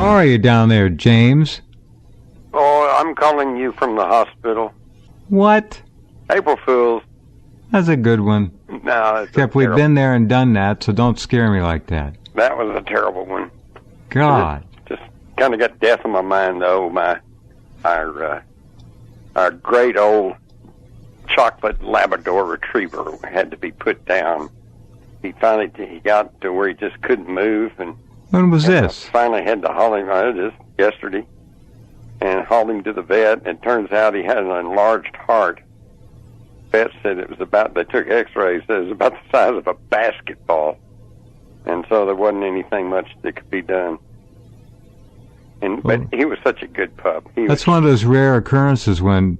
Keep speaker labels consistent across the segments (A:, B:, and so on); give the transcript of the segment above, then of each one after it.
A: How are you down there, James?
B: Oh, I'm calling you from the hospital.
A: What?
B: April Fools.
A: That's a good one.
B: No, it's
A: Except we've been there and done that, so don't scare me like that.
B: That was a terrible one.
A: God.
B: Just kind of got death on my mind, though. Our great old chocolate Labrador Retriever had to be put down. He got to where he just couldn't move, and
A: When was this?
B: I finally had to haul him out just yesterday, and hauled him to the vet. And it turns out he had an enlarged heart. Vet said they took X-rays, said it was about the size of a basketball, and so there wasn't anything much that could be done. But he was such a good pup.
A: That's one of those rare occurrences when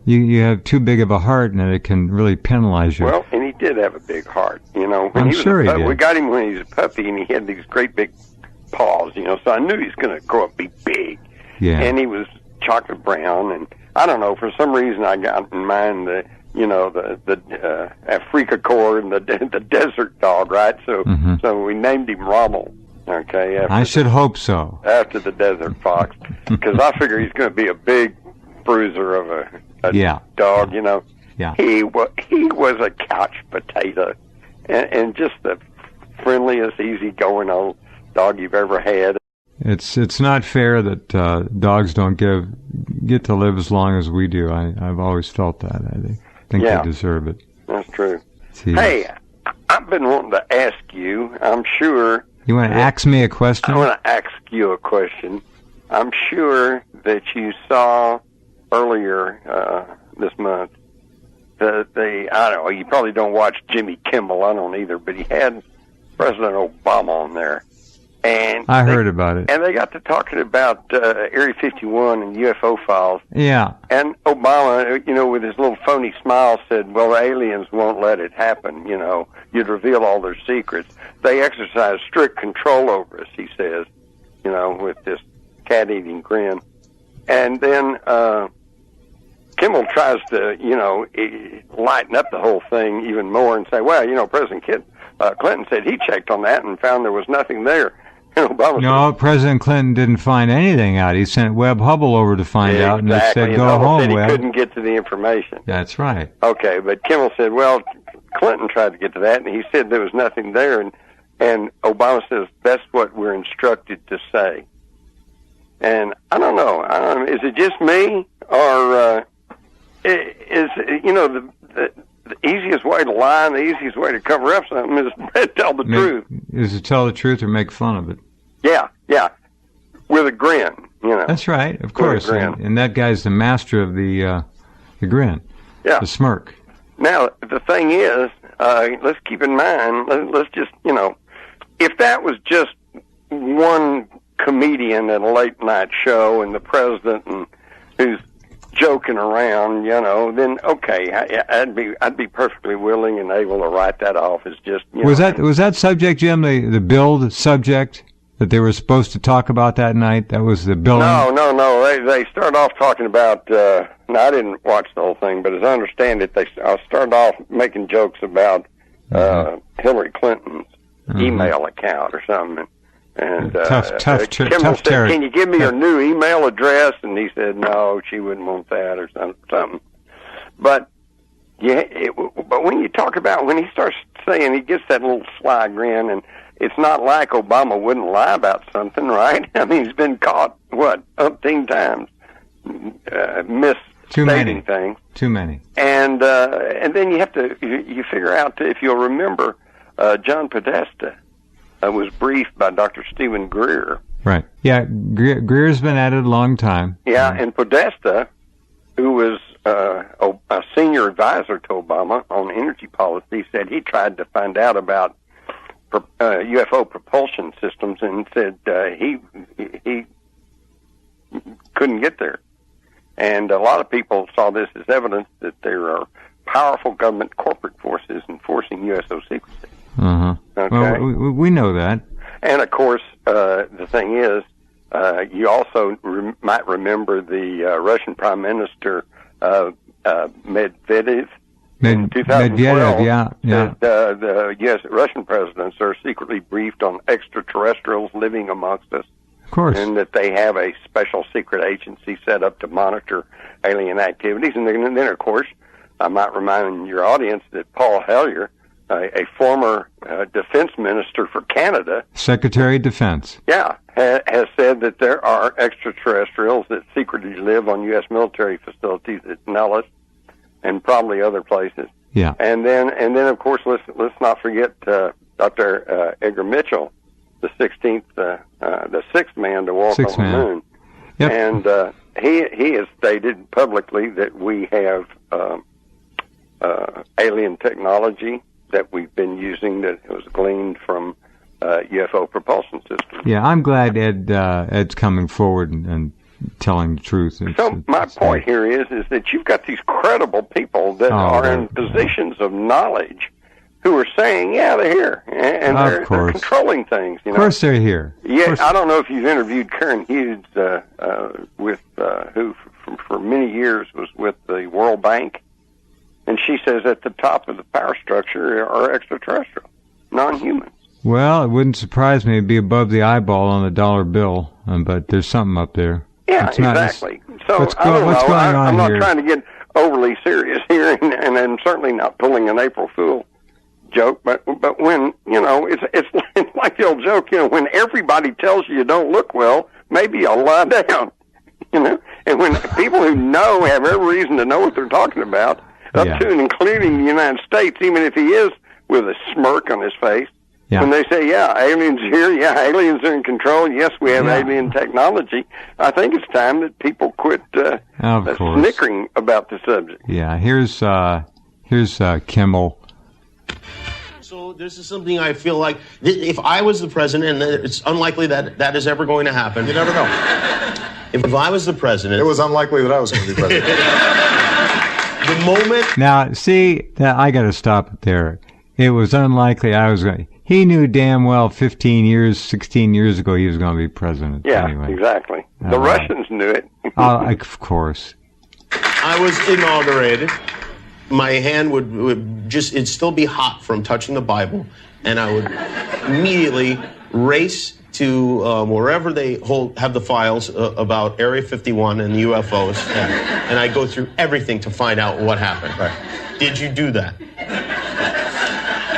A: you have too big of a heart and it can really penalize you.
B: Well, and he did have a big heart, When
A: I'm sure he did.
B: We got him when he was a puppy, and he had these great big paws, so I knew he was going to grow up and be big.
A: Yeah.
B: And he was chocolate brown, and I don't know, for some reason I got in mind the Afrika Korps and the desert dog, right? So so we named him Rommel. Okay,
A: I should hope so.
B: After the desert fox, because I figure he's going to be a big bruiser of a dog,
A: Yeah.
B: He was a couch potato, and just the friendliest, easygoing old dog you've ever had.
A: It's not fair that dogs don't get to live as long as we do. I've always felt that. I think they deserve it.
B: That's true. Hey, I've been wanting to ask you, I'm sure...
A: You want to ask me a question?
B: I want to ask you a question. I'm sure that you saw earlier this month I don't know, you probably don't watch Jimmy Kimmel, I don't either, but he had President Obama on there. And
A: I heard about it.
B: And they got to talking about Area 51 and UFO files.
A: Yeah.
B: And Obama, with his little phony smile said, well, the aliens won't let it happen, You'd reveal all their secrets. They exercise strict control over us, he says, with this cat-eating grin. And then Kimmel tries to, lighten up the whole thing even more and say, well, President Clinton said he checked on that and found there was nothing there.
A: No, President Clinton didn't find anything out. He sent Webb Hubble over to find out, and they said, go home,
B: said he
A: Webb.
B: Couldn't get to the information.
A: That's right.
B: Okay, but Kimmel said, well, Clinton tried to get to that, and he said there was nothing there, and Obama says, that's what we're instructed to say. And I don't know. Is it just me, or is, the easiest way to lie and the easiest way to cover up something is to tell the truth.
A: Is to tell the truth or make fun of it.
B: Yeah, with a grin,
A: That's right, of course. And that guy's the master of the grin, the smirk.
B: Now, the thing is, let's keep in mind, let's just, if that was just one comedian at a late-night show and the president and who's joking around, then okay, I'd be perfectly willing and able to write that off as just.
A: Was that subject, Jim, the build subject that they were supposed to talk about that night? That was the building.
B: No. They started off talking about. No, I didn't watch the whole thing, but as I understand it, they started off making jokes about Hillary Clinton's email account or something. And
A: tough
B: Kimmel said, can you give me your new email address? And he said, no, she wouldn't want that or something. But but when you talk about, when he starts saying, he gets that little sly grin, and it's not like Obama wouldn't lie about something, right? I mean, he's been caught, umpteen times, misstating things.
A: Too many.
B: And then you have to, you figure out, if you'll remember, John Podesta was briefed by Dr. Stephen Greer.
A: Right. Yeah, Greer's been at it a long time.
B: Yeah, and Podesta, who was a senior advisor to Obama on energy policy, said he tried to find out about UFO propulsion systems and said he couldn't get there. And a lot of people saw this as evidence that there are powerful government corporate forces enforcing USO secrecy. Okay.
A: Well, we know that.
B: And, of course, the thing is, you also might remember the Russian Prime Minister Medvedev in 2012.
A: Medvedev, yeah.
B: The U.S. Russian presidents are secretly briefed on extraterrestrials living amongst us.
A: Of course.
B: And that they have a special secret agency set up to monitor alien activities. And then of course, I might remind your audience that Paul Hellyer, a former defense minister for Canada,
A: Secretary of Defense,
B: has said that there are extraterrestrials that secretly live on U.S. military facilities at Nellis and probably other places.
A: Yeah.
B: And then of course, let's not forget Dr. Edgar Mitchell, the 16th, the sixth man to walk on the moon.
A: Yep.
B: And he has stated publicly that we have alien technology that we've been using that was gleaned from UFO propulsion systems.
A: Yeah, I'm glad Ed's coming forward and telling the truth.
B: My point here is that you've got these credible people that are in positions of knowledge who are saying, yeah, they're here, and they're controlling things. You know?
A: Of course they're here.
B: Yeah, I don't know if you've interviewed Karen Hughes, who for many years was with the World Bank, and she says at the top of the power structure are extraterrestrial, non-humans.
A: Well, it wouldn't surprise me. It'd be above the eyeball on the dollar bill, but there's something up there.
B: Yeah, exactly. So
A: what's
B: I don't know.
A: going on
B: I'm not
A: here?
B: trying to get overly serious here, and I'm certainly not pulling an April Fool joke. But when it's like the old joke, when everybody tells you don't look well, maybe I'll lie down. And when people who know have every reason to know what they're talking about, up to and including the United States, even if he is with a smirk on his face. Yeah. When they say, aliens are here, aliens are in control, yes, we have alien technology, I think it's time that people quit snickering about the subject.
A: Yeah, here's Kimmel.
C: So this is something I feel like, if I was the president, and it's unlikely that is ever going to happen.
D: You never know.
C: If I was the president...
D: It was unlikely that I was going to be president.
C: The moment...
A: Now, see, I got to stop it there. It was unlikely I was going to... He knew damn well 16 years ago he was going to be president.
B: Yeah,
A: anyway.
B: Exactly. The Russians knew it.
A: Of course.
C: I was inaugurated. My hand it'd still be hot from touching the Bible, and I would immediately race to wherever they have the files about Area 51 and the UFOs, and I go through everything to find out what happened.
D: Right.
C: Did you do that?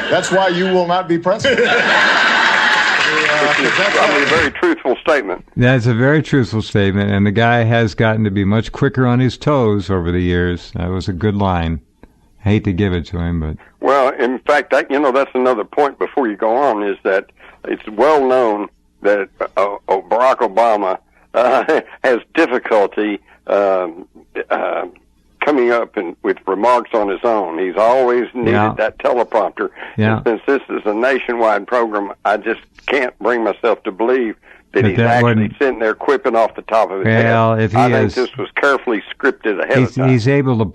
D: That's why you will not be president.
B: That's probably a very truthful statement.
A: That's a very truthful statement, and the guy has gotten to be much quicker on his toes over the years. That was a good line. I hate to give it to him, but... Well,
B: in fact, that's another point before you go on, is that it's well known that Barack Obama has difficulty coming up with remarks on his own. He's always needed that teleprompter. And since this is a nationwide program, I just can't bring myself to believe that he's actually sitting there quipping off the top of his head. I think this was carefully scripted ahead of time.
A: He's able to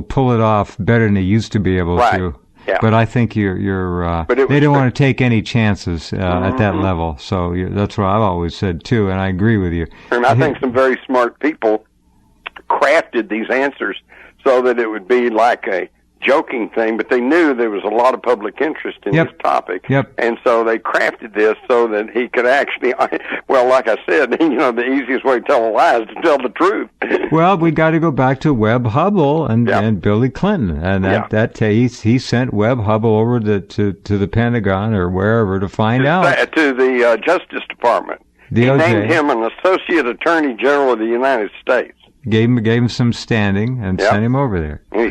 A: pull it off better than he used to be able to.
B: Yeah.
A: But I think they don't want to take any chances at that level. So that's what I've always said too, and I agree with you.
B: And I think some very smart people crafted these answers so that it would be like a joking thing, but they knew there was a lot of public interest in this topic. And so they crafted this so that he could actually, well, like I said, the easiest way to tell a lie is to tell the truth.
A: Well, we got to go back to Webb Hubbell and Billy Clinton, and he sent Webb Hubbell over to the Pentagon or wherever to find out.
B: To the Justice Department. He named him an Associate Attorney General of the United States.
A: Gave him some standing and sent him over there.
B: He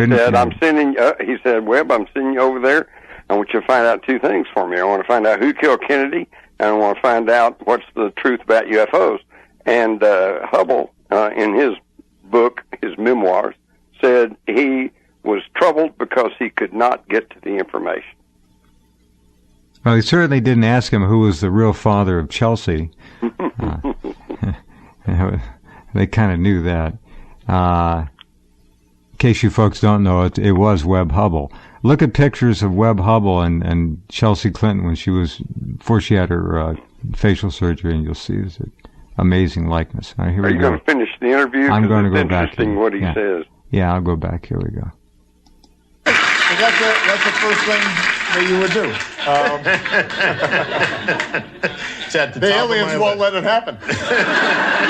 B: said, Webb, I'm sending you over there. I want you to find out two things for me. I want to find out who killed Kennedy, and I want to find out what's the truth about UFOs. And Hubbell, in his book, his memoirs, said he was troubled because he could not get to the information.
A: Well, he certainly didn't ask him who was the real father of Chelsea. They kind of knew that. In case you folks don't know, it was Webb Hubbell. Look at pictures of Webb Hubbell and Chelsea Clinton before she had her facial surgery, and you'll see it's an amazing likeness. All right, here we go.
B: Are you going to finish the interview?
A: I'm going to go back.
B: It's interesting what he says.
A: Yeah, I'll go back. Here we go.
D: So that's the first thing that you would do.
C: It's at the
D: The
C: top of
D: aliens
C: my
D: won't
C: list.
D: let it happen.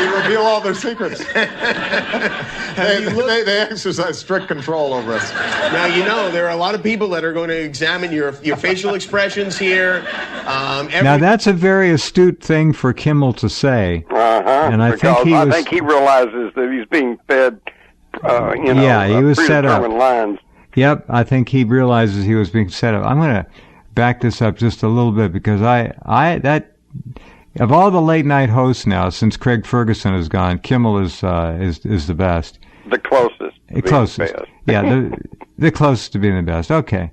D: You reveal all their secrets. They exercise strict control over us.
C: Now, you know, there are a lot of people that are going to examine your facial expressions here.
A: Now, that's a very astute thing for Kimmel to say. And I think
B: he realizes that he's being fed,
A: he was set up.
B: predetermined lines.
A: Yep, I think he realizes he was being set up. I'm going to back this up just a little bit because of all the late night hosts now, since Craig Ferguson is gone, Kimmel is the best.
B: The closest.
A: The closest. Yeah, the closest to being the best. Okay.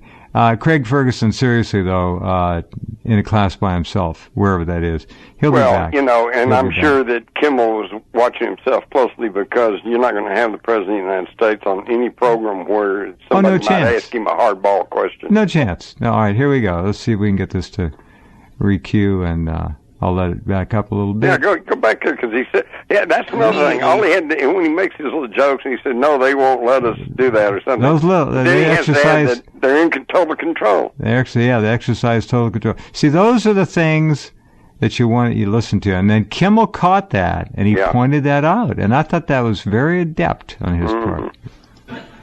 A: Craig Ferguson, seriously though, in a class by himself, wherever that is, he'll be back.
B: I'm sure that Kimmel was watching himself closely because you're not going to have the President of the United States on any program where somebody might ask him a hardball question.
A: No chance. No, all right, here we go. Let's see if we can get this to re-cue, and I'll let it back up a little bit.
B: Yeah, go back there, because he said, that's another thing. All he had to, when he makes his little jokes, and he said, no, they won't let us do that or something.
A: Those little, they exercise.
B: They're in total control.
A: They exercise total control. See, those are the things that you listen to. And then Kimmel caught that, and he pointed that out. And I thought that was very adept on his part.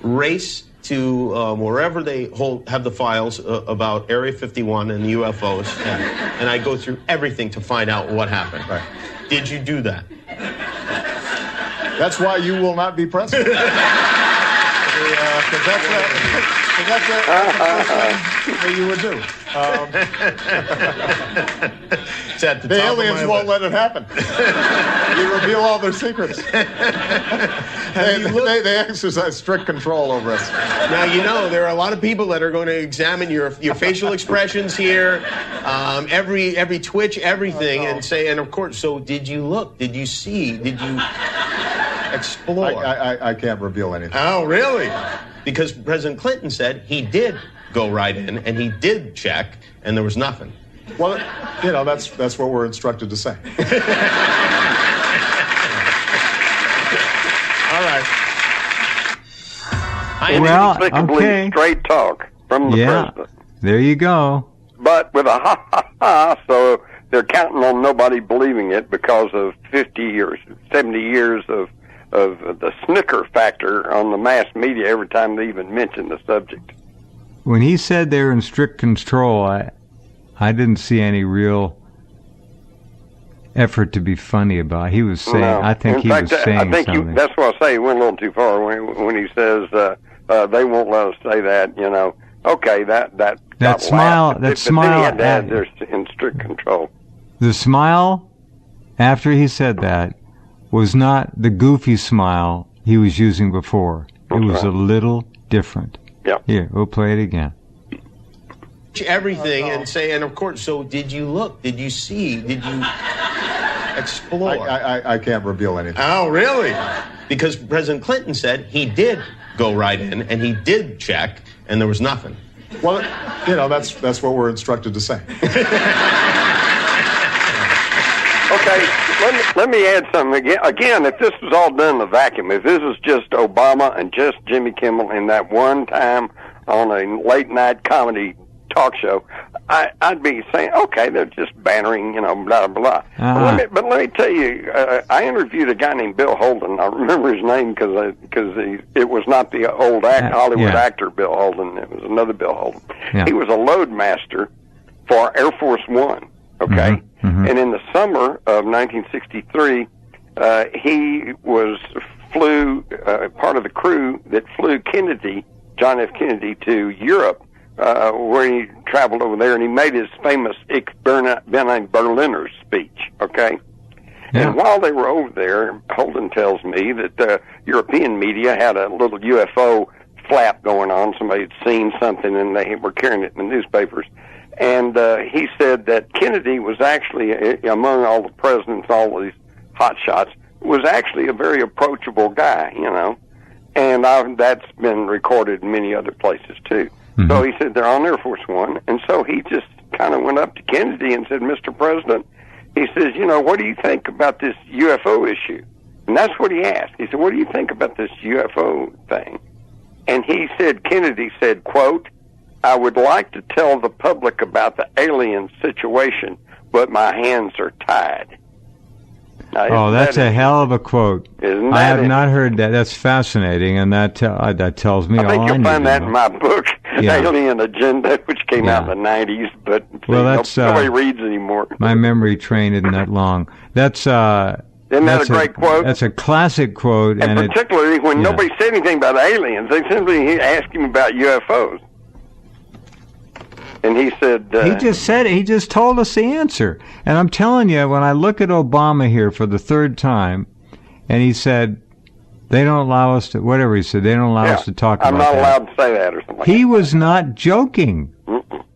C: Race to wherever they have the files about Area 51 and the UFOs, and I go through everything to find out what happened.
D: Right.
C: Did you do that?
D: That's why you will not be president. Because that's what you would do.
C: It's at the
D: The
C: top
D: aliens
C: of my
D: won't let it happen. You reveal all their secrets. They exercise strict control over us.
C: Now, you know, there are a lot of people that are going to examine your facial expressions here, every twitch, everything, and say, and of course, so did you look? Did you see? Did you explore?
D: I can't reveal anything.
C: Oh, really? Because President Clinton said he did go right in, and he did check, and there was nothing.
D: Well, that's what we're instructed to say.
C: All right.
B: Inexplicably straight talk from the president.
A: There you go.
B: But with a ha, so they're counting on nobody believing it because of 50 or 70 years of the snicker factor on the mass media every time they even mention the subject.
A: When he said they're in strict control, I didn't see any real effort to be funny about it. He was saying, I think something.
B: That's what I say. He went a little too far when he says they won't let us say that. Okay, that
A: smile.
B: But then he had to add they're in strict control.
A: The smile after he said that was not the goofy smile he was using before. It was a little different.
B: Yeah.
A: Here, we'll play it again.
C: Everything and say, and of course, so did you look? Did you see? Did you explore?
D: I can't reveal anything.
C: Oh, really? Because President Clinton said he did go right in, and he did check, and there was nothing.
D: Well, that's what we're instructed to say.
B: Okay, let me add something again. If this was all done in a vacuum, if this was just Obama and just Jimmy Kimmel in that one time on a late night comedy talk show, I'd be saying, okay, they're just bantering, blah, blah, blah. But let me tell you, I interviewed a guy named Bill Holden. I remember his name because it was not the old Hollywood actor Bill Holden. It was another Bill Holden.
A: Yeah.
B: He was a load master for Air Force One, okay?
A: Mm-hmm.
B: And in the summer of 1963, he flew part of the crew that flew John F. Kennedy, to Europe, where he traveled over there, and he made his famous Ich bin ein Berliner speech, okay? Yeah. And while they were over there, Holden tells me that the European media had a little UFO flap going on. Somebody had seen something, and they were carrying it in the newspapers. And he said that Kennedy was actually, among all the presidents, all these hot shots, was actually a very approachable guy, And that's been recorded in many other places, too. Mm-hmm. So he said they're on Air Force One. And so he just kind of went up to Kennedy and said, Mr. President, he says, what do you think about this UFO issue? And that's what he asked. He said, what do you think about this UFO thing? And he said, Kennedy said, quote, I would like to tell the public about the alien situation, but my hands are tied. Now,
A: Oh, that's a hell of a quote.
B: Isn't
A: I
B: that
A: have not heard that. That's fascinating, and that tells me
B: I
A: all
B: think
A: I
B: you'll
A: need
B: find
A: to
B: that
A: know.
B: in my book,
A: Yeah.
B: Alien Agenda, which came out
A: Yeah.
B: in the 90s, but
A: Well, that's,
B: nobody reads anymore.
A: My memory train isn't that long. That's
B: Isn't that
A: that's
B: a great quote?
A: That's a classic quote,
B: And
A: and
B: particularly when
A: yeah.
B: nobody said anything about aliens, they simply asked him about UFOs. And he said...
A: he just said it. He just told us the answer. And I'm telling you, when I look at Obama here for the third time, and he said, they don't allow us to, whatever he said, they don't allow us to talk about
B: I'm not
A: that.
B: allowed to say that or something like
A: He was not joking.
B: that.